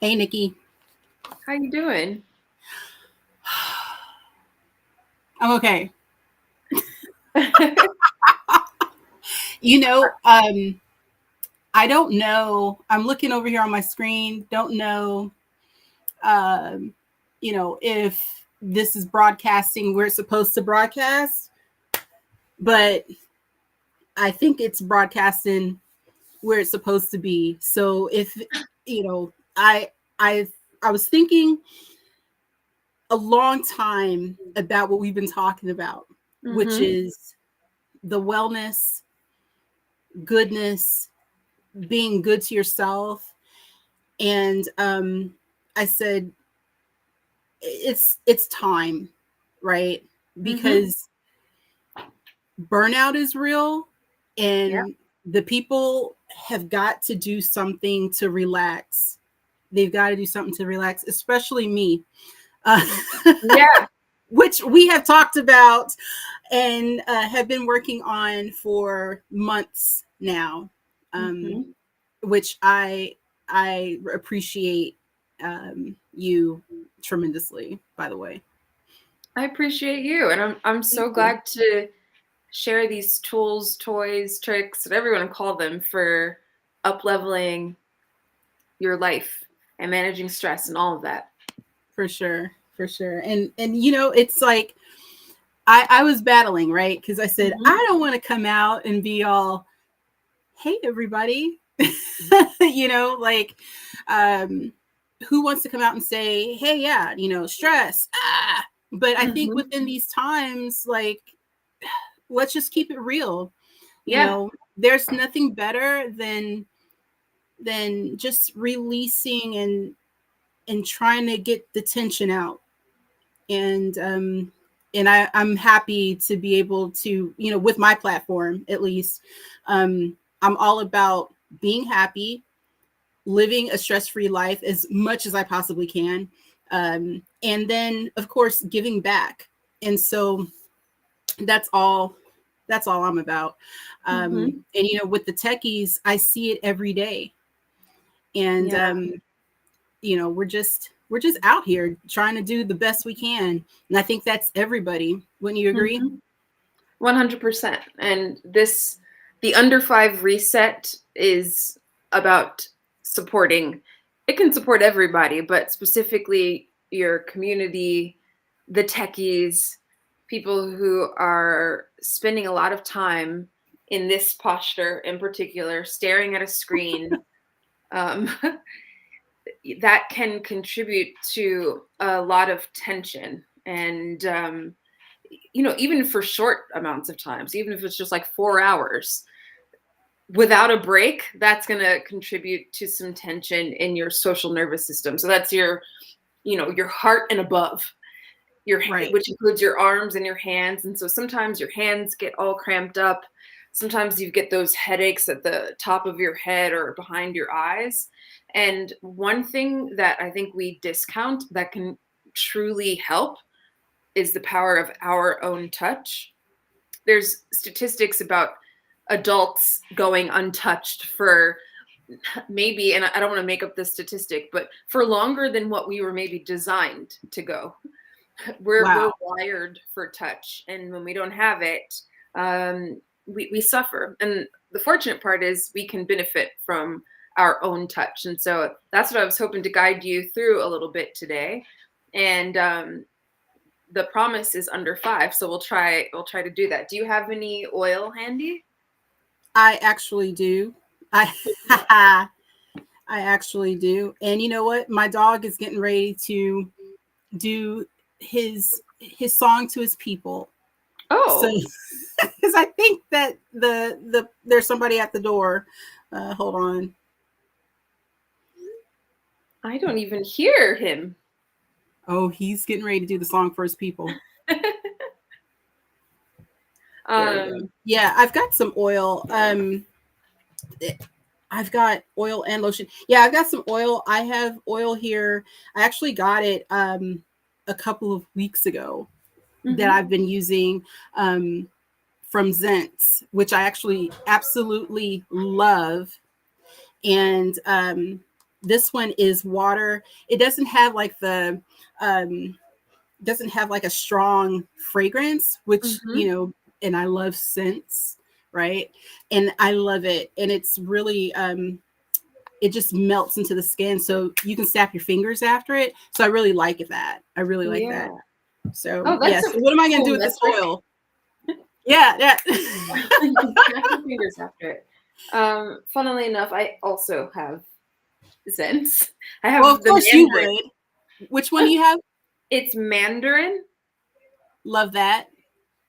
Hey, Nikki. How you doing? I'm okay. You know, um, I don't know. I'm looking over here on my screen. Don't know, um, if this is broadcasting where it's supposed to broadcast, but I think it's broadcasting where it's supposed to be. So if I I was thinking a long time about what we've been talking about, which Mm-hmm. is the wellness, goodness, being good to yourself. And I said, it's time, right? Mm-hmm. Because burnout is real, Yeah. and the people have got to do something to relax. They've got to do something to relax, especially me, uh, Yeah. which we have talked about and have been working on for months now. Um, Mm-hmm. which I appreciate you tremendously, by the way. I appreciate you, and I'm Thank so you. glad to share these tools, toys, tricks, whatever you want to call them, for up leveling your life and managing stress and all of that. For sure, for sure. And it's like I was battling, right? Because I said Mm-hmm. I don't want to come out and be all, hey everybody, like um who wants to come out and say, hey, yeah, stress. But I think Mm-hmm. within these times, like, let's just keep it real. Yeah. There's nothing better than just releasing and trying to get the tension out. And I'm happy to be able to, with my platform at least, I'm all about being happy, living a stress-free life as much as I possibly can, and then of course giving back. And so that's all I'm about. Mm-hmm. And with the techies, I see it every day. And Yeah. we're just out here trying to do the best we can. And I think that's everybody. Wouldn't you agree? Mm-hmm. 100%. And the under five reset is about supporting. It can support everybody, but specifically your community, the techies, people who are spending a lot of time in this posture in particular, staring at a screen. Um, that can contribute to a lot of tension and even for short amounts of times, even if it's just like 4 hours without a break, that's going to contribute to some tension in your social nervous system. So that's your heart and above Right. which includes your arms and your hands. And so sometimes your hands get all cramped up. Sometimes you get those headaches at the top of your head or behind your eyes. And one thing that I think we discount that can truly help is the power of our own touch. There's statistics about adults going untouched for maybe, and I don't want to make up this statistic, but for longer than what we were maybe designed to go. We're Wow. wired for touch, and when we don't have it, we suffer. And the fortunate part is we can benefit from our own touch. And so that's what I was hoping to guide you through a little bit today. And the promise is under five, so we'll try to do that. Do you have any oil handy? I actually do. I I actually do. And you know what? My dog is getting ready to do his song to his people. So, Oh, because I think that there's somebody at the door. Hold on. I don't even hear him. Oh, he's getting ready to do the song for his people. There we go. um, Yeah, I've got some oil. I've got oil and lotion. Yeah, I've got some oil. I have oil here. I actually got it a couple of weeks ago that mhm. I've been using from 𝗧𝗵𝗲, which I actually absolutely love. And This one is water. It doesn't have like the doesn't have like a strong fragrance, which and I love scents, right? And I love it, and it's really it just melts into the skin, so you can snap your fingers after it. So I really like that. I really like that. So yes. So what am I gonna do with this oil? Yeah. You can snap your fingers after it. Funnily enough, I also have scents. I have of course Mandarin. You would. Which one do you have? It's Mandarin. Love that.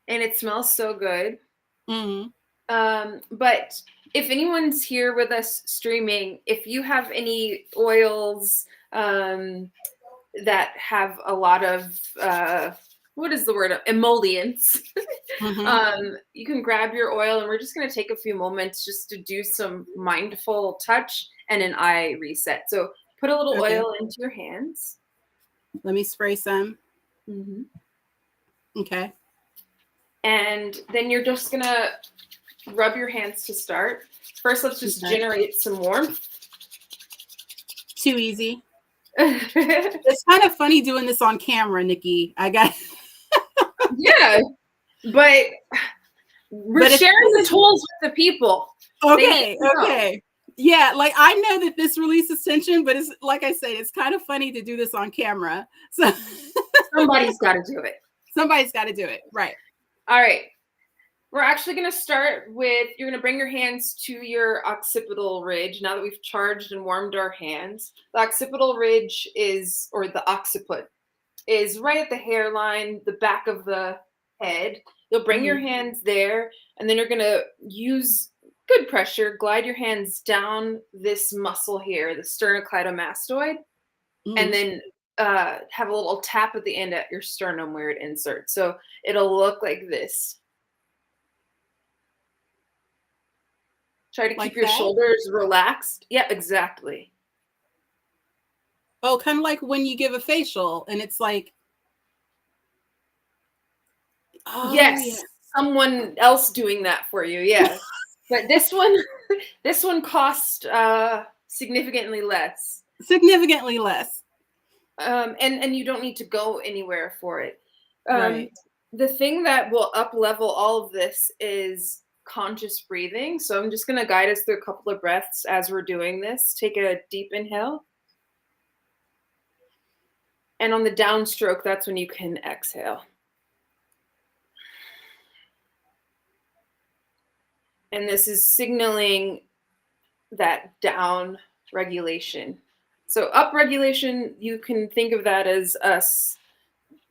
And it smells so good. Mm-hmm. But if anyone's here with us streaming, if you have any oils that have a lot of what is the word? Emollients. You can grab your oil, and we're just going to take a few moments just to do some mindful touch and an eye reset. So put a little oil into your hands. Let me spray some. Mm-hmm. Okay. And then you're just going to rub your hands to start. First, let's just generate some warmth. Too easy. It's kind of funny doing this on camera, Nikki. I got yeah, but we're sharing the tools with the people. Okay. Yeah, like I know that this releases tension, but it's like I said, it's kind of funny to do this on camera. So somebody's got to do it. Somebody's got to do it. Right. All right. We're actually going to start with, you're going to bring your hands to your occipital ridge. Now that we've charged and warmed our hands, the occipital ridge is, or the occiput, is right at the hairline, the back of the head. You'll bring your hands there, and then you're going to use good pressure, glide your hands down this muscle here, the 𝗧𝗵𝗲 and then have a little tap at the end at your sternum where it inserts. So it'll look like this. Try to keep your shoulders relaxed. Yeah, exactly. Oh, kind of like when you give a facial and it's like, yes, someone else doing that for you. Yeah. But this one cost significantly less. Significantly less. And you don't need to go anywhere for it. Right. The thing that will up level all of this is conscious breathing. So I'm just going to guide us through a couple of breaths as we're doing this. Take a deep inhale. And on the downstroke, that's when you can exhale. And this is signaling that down regulation. So up regulation, you can think of that as us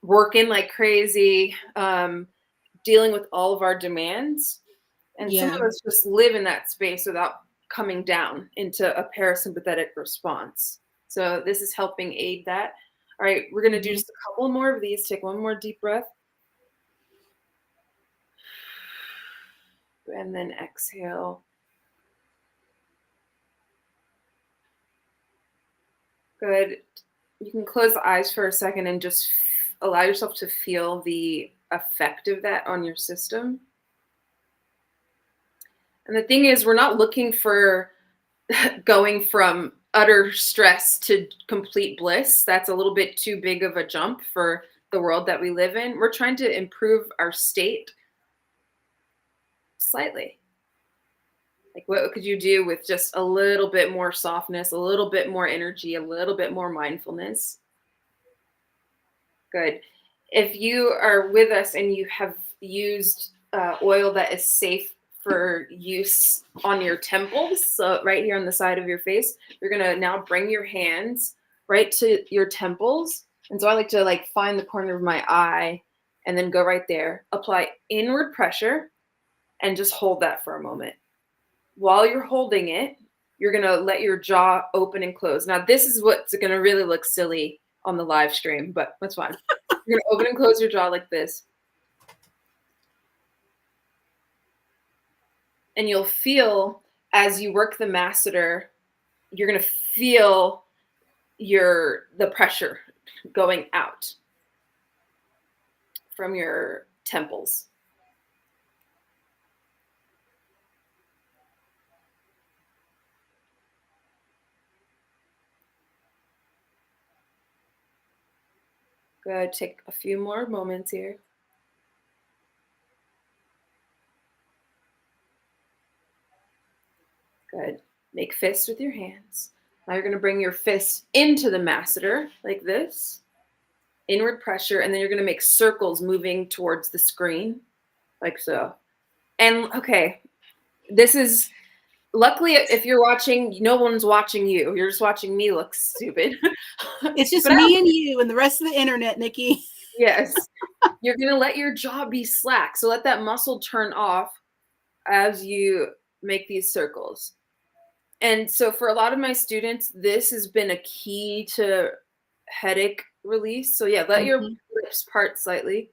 working like crazy, dealing with all of our demands. And some of us just live in that space without coming down into a parasympathetic response. So this is helping aid that. All right, we're going to do just a couple more of these. Take one more deep breath. And then exhale. Good. You can close the eyes for a second and just allow yourself to feel the effect of that on your system. And the thing is, we're not looking for going from utter stress to complete bliss. That's a little bit too big of a jump for the world that we live in. We're trying to improve our state slightly. Like, what could you do with just a little bit more softness, a little bit more energy, a little bit more mindfulness? Good. If you are with us and you have used oil that is safe for use on your temples, so right here on the side of your face, you're going to now bring your hands right to your temples. And so I like to find the corner of my eye and then go right there, apply inward pressure, and just hold that for a moment. While you're holding it, you're going to let your jaw open and close. Now, this is what's going to really look silly on the live stream, but that's fine. You're going to open and close your jaw like this. And you'll feel, as you work the masseter, you're going to feel the pressure going out from your temples. Good. Take a few more moments here. Good. Make fists with your hands. Now you're going to bring your fist into the masseter like this. Inward pressure, and then you're going to make circles moving towards the screen like so. And okay, this is luckily if you're watching, no one's watching you. You're just watching me look stupid. It's just me and you and the rest of the internet, Nikki. Yes. You're going to let your jaw be slack. So let that muscle turn off as you make these circles. And so for a lot of my students, this has been a key to headache release. So yeah, let your lips part slightly.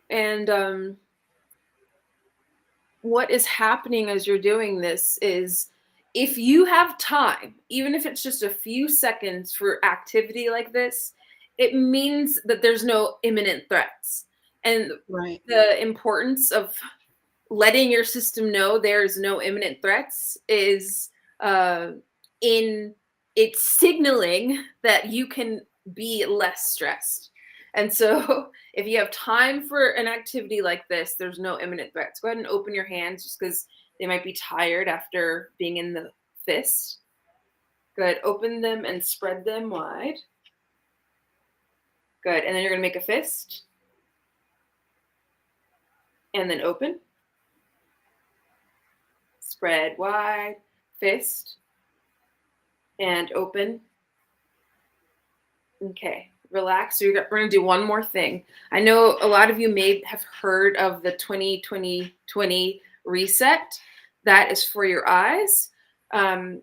And what is happening as you're doing this is if you have time, even if it's just a few seconds for activity like this, it means that there's no imminent threats. And the importance of letting your system know there's no imminent threats is in it's signaling that you can be less stressed. And so if you have time for an activity like this, there's no imminent threats. Go ahead and open your hands just because they might be tired after being in the fist. Good. Open them and spread them wide. Good. And then you're going to make a fist. And then open. Spread wide. Fist. And open. Okay. Relax. So we're going to do one more thing. I know a lot of you may have heard of the 20-20-20 reset. That is for your eyes. I'm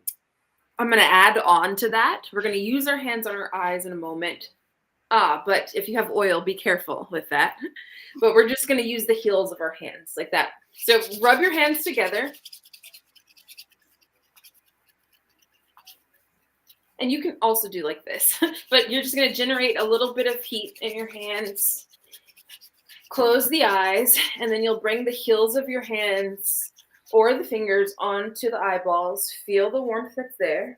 going to add on to that. We're going to use our hands on our eyes in a moment. But if you have oil, be careful with that. But we're just going to use the heels of our hands like that. So rub your hands together. And you can also do like this, but you're just going to generate a little bit of heat in your hands. Close the eyes, and then you'll bring the heels of your hands or the fingers onto the eyeballs. Feel the warmth that's there.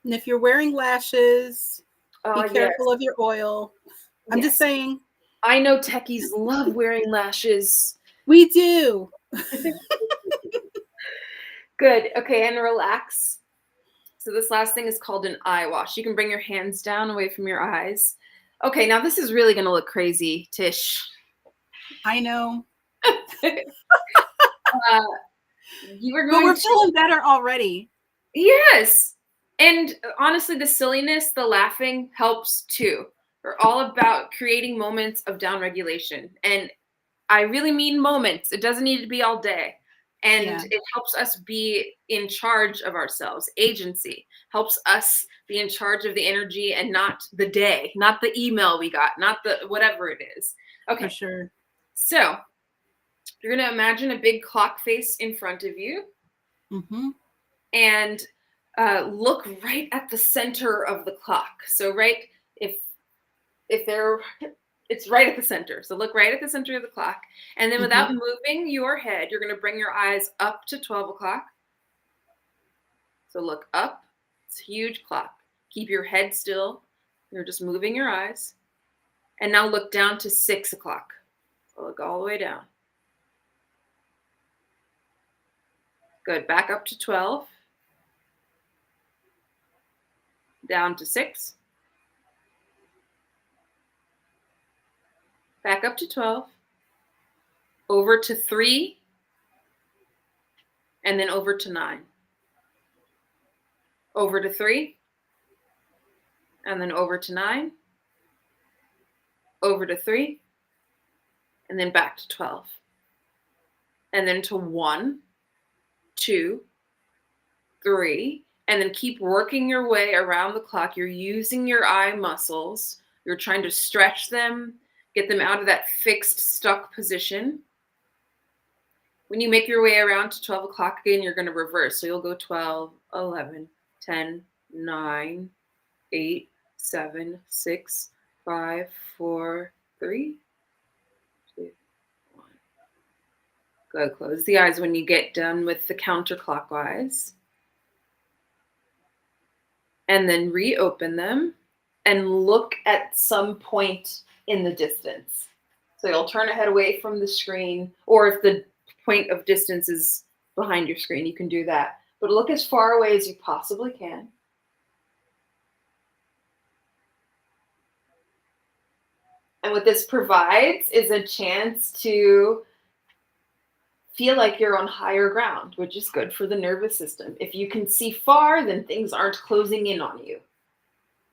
And if you're wearing lashes, be careful of your oil. I'm just saying. I know techies love wearing lashes. We do. Good. Okay, and relax. So this last thing is called an eye wash. You can bring your hands down away from your eyes. Okay, now this is really going to look crazy, Tish. I know. You were going but we're feeling better already. Yes. And honestly, the silliness, the laughing helps too. We're all about creating moments of downregulation. And I really mean moments. It doesn't need to be all day. And it helps us be in charge of ourselves. Agency helps us be in charge of the energy and not the day, not the email we got, not the whatever it is. Okay. For sure. So you're going to imagine a big clock face in front of you. And look right at the center of the clock. So right, it's right at the center. So look right at the center of the clock. And then without moving your head, you're going to bring your eyes up to 12 o'clock. So look up. It's a huge clock. Keep your head still. You're just moving your eyes. And now look down to 6 o'clock. So look all the way down. Good. Back up to 12. Down to 6. Back up to 12. Over to 3. And then over to 9. Over to 3. And then over to 9. Over to 3. And then back to 12. And then to 1, 2, 3. And then keep working your way around the clock. You're using your eye muscles. You're trying to stretch them, get them out of that fixed, stuck position. When you make your way around to 12 o'clock again, you're going to reverse. So you'll go 12, 11, 10, 9, 8, 7, 6, 5, 4, 3, 2, 1. Go close the eyes when you get done with the counterclockwise. And then reopen them and look at some point in the distance. So you'll turn your head away from the screen, or if the point of distance is behind your screen, you can do that. But look as far away as you possibly can. And what this provides is a chance to feel like you're on higher ground, which is good for the nervous system. If you can see far, then things aren't closing in on you.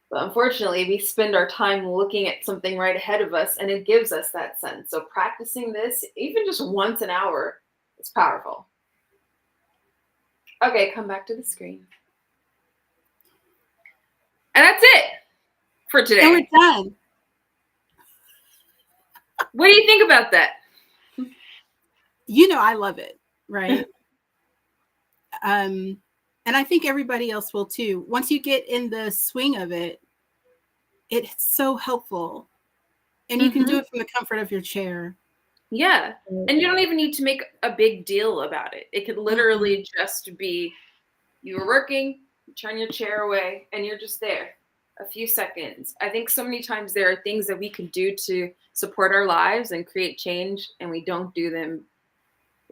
But unfortunately, we spend our time looking at something right ahead of us, and it gives us that sense. So practicing this, even just once an hour, is powerful. Okay, come back to the screen. And that's it for today. And we're done. What do you think about that? You know, I love it, right? And I think everybody else will too. Once you get in the swing of it, it's so helpful. And you can do it from the comfort of your chair. Yeah. And you don't even need to make a big deal about it. It could literally just be you were working, you turn your chair away, and you're just there a few seconds. I think so many times there are things that we can do to support our lives and create change, and we don't do them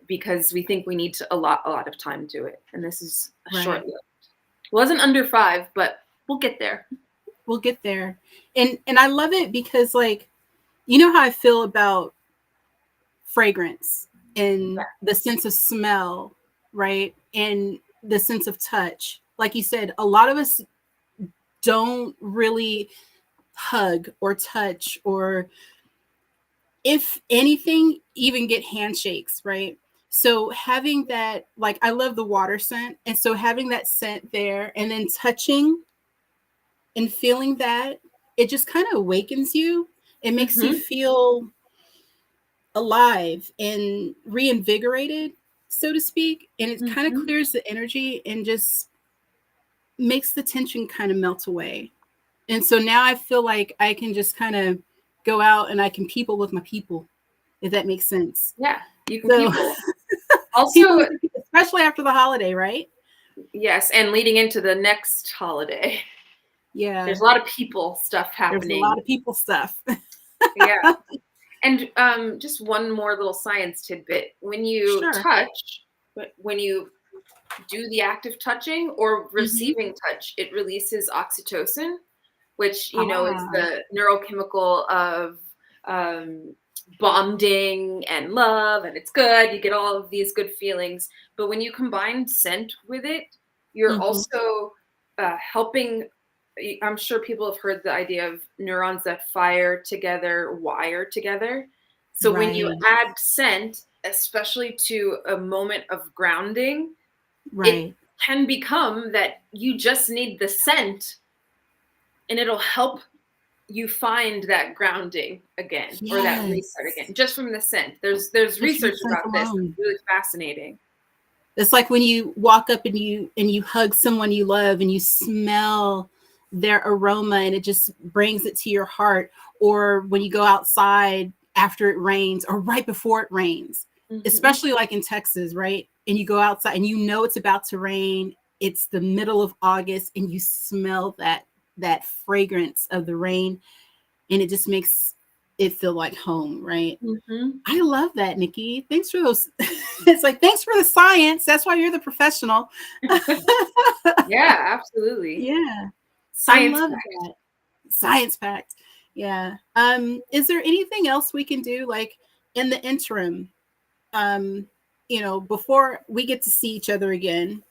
because we think we need to allot a lot of time to it. And this is a short lived. It wasn't under 5, but we'll get there. We'll get there. And I love it because, like, you know how I feel about fragrance and the sense of smell, right? And the sense of touch. Like you said, a lot of us don't really hug or touch, or if anything, even get handshakes, right? So having that, like, I love the water scent. And so having that scent there and then touching and feeling that, it just kind of awakens you. It makes you feel alive and reinvigorated, so to speak. And it kind of clears the energy and just makes the tension kind of melt away. And so now I feel like I can just kind of go out and I can people with my people, if that makes sense. Yeah, you can people. Also, people, especially after the holiday, right? Yes, and leading into the next holiday. Yeah. There's a lot of people stuff happening. There's a lot of people stuff. Yeah. And just one more little science tidbit. When you touch, when you do the act of touching or receiving touch, it releases oxytocin, which, you know, is the neurochemical of bonding and love, and it's good. You get all of these good feelings. But when you combine scent with it, you're also helping. I'm sure people have heard the idea of neurons that fire together, wire together. So when you add scent, especially to a moment of grounding, it can become that you just need the scent and it'll help you find that grounding again or that reset again, just from the scent. There's research about this. It's really fascinating. It's like when you walk up and you hug someone you love and you smell their aroma and it just brings it to your heart, or when you go outside after it rains or right before it rains, especially like in Texas, right? And you go outside and you know it's about to rain. It's the middle of August and you smell that fragrance of the rain and it just makes it feel like home, right? I love that, Nikki. Thanks for those. It's like, thanks for the science. That's why you're the professional. Yeah, absolutely. Yeah. Science I love that. Science packed. Yeah. Is there anything else we can do, like in the interim, you know, before we get to see each other again?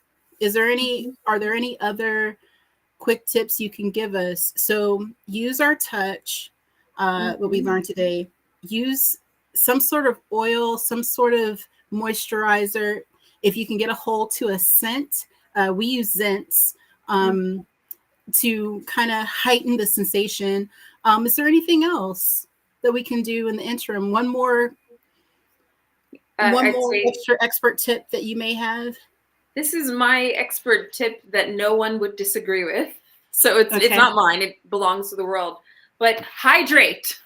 Are there any other quick tips you can give us? So use our touch, what we learned today. Use some sort of oil, some sort of moisturizer. If you can get a hold to a scent, we use scents to kind of heighten the sensation. Is there anything else that we can do in the interim? One more extra expert tip that you may have? This is my expert tip that no one would disagree with. So it's not mine. It belongs to the world. But hydrate.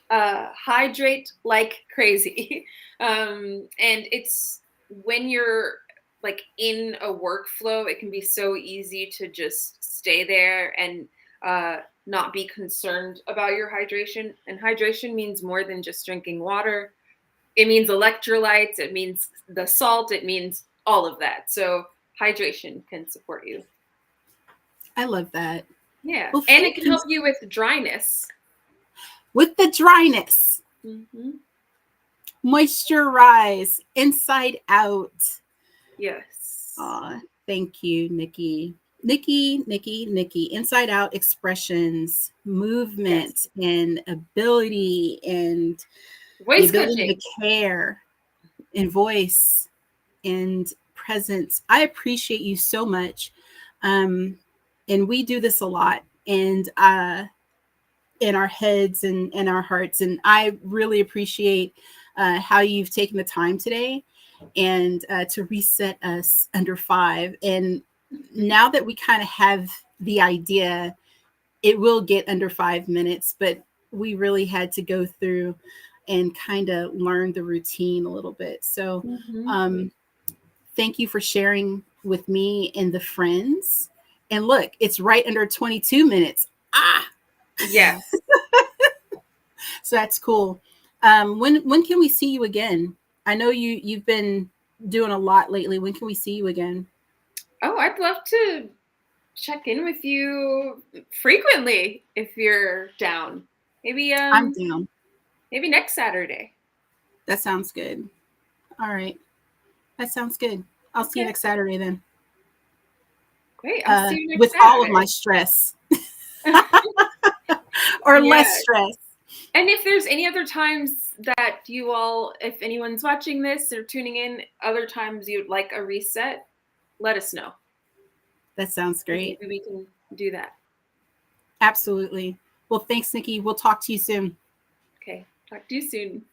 hydrate like crazy. And it's when you're like in a workflow, it can be so easy to just stay there and not be concerned about your hydration. And hydration means more than just drinking water. It means electrolytes, it means the salt, it means all of that. So hydration can support you. I love that. Yeah. Well, And it can help you with dryness. With the dryness. Mm-hmm. Moisturize inside out. Yes. Thank you, Niki. Niki. Inside out expressions, movement, and ability, and voice the ability coaching. to care, and voice and presence. I appreciate you so much. And we do this a lot. And in our heads and in our hearts. And I really appreciate how you've taken the time today and to reset us under 5. And now that we kind of have the idea, it will get under 5 minutes, but we really had to go through and kind of learn the routine a little bit. So thank you for sharing with me and the friends. And look, it's right under 22 minutes. Yes. So that's cool. When can we see you again? I know you've been doing a lot lately. When can we see you again? Oh, I'd love to check in with you frequently if you're down. Maybe I'm down. Maybe next Saturday. That sounds good. All right. That sounds good. I'll see you next Saturday then. Great. I'll see you next with Saturday. all of my stress. Or less stress. And if there's any other times that you all, if anyone's watching this or tuning in, other times you'd like a reset, let us know. That sounds great. Maybe we can do that. Absolutely. Well, thanks, Niki. We'll talk to you soon. Okay. Talk to you soon.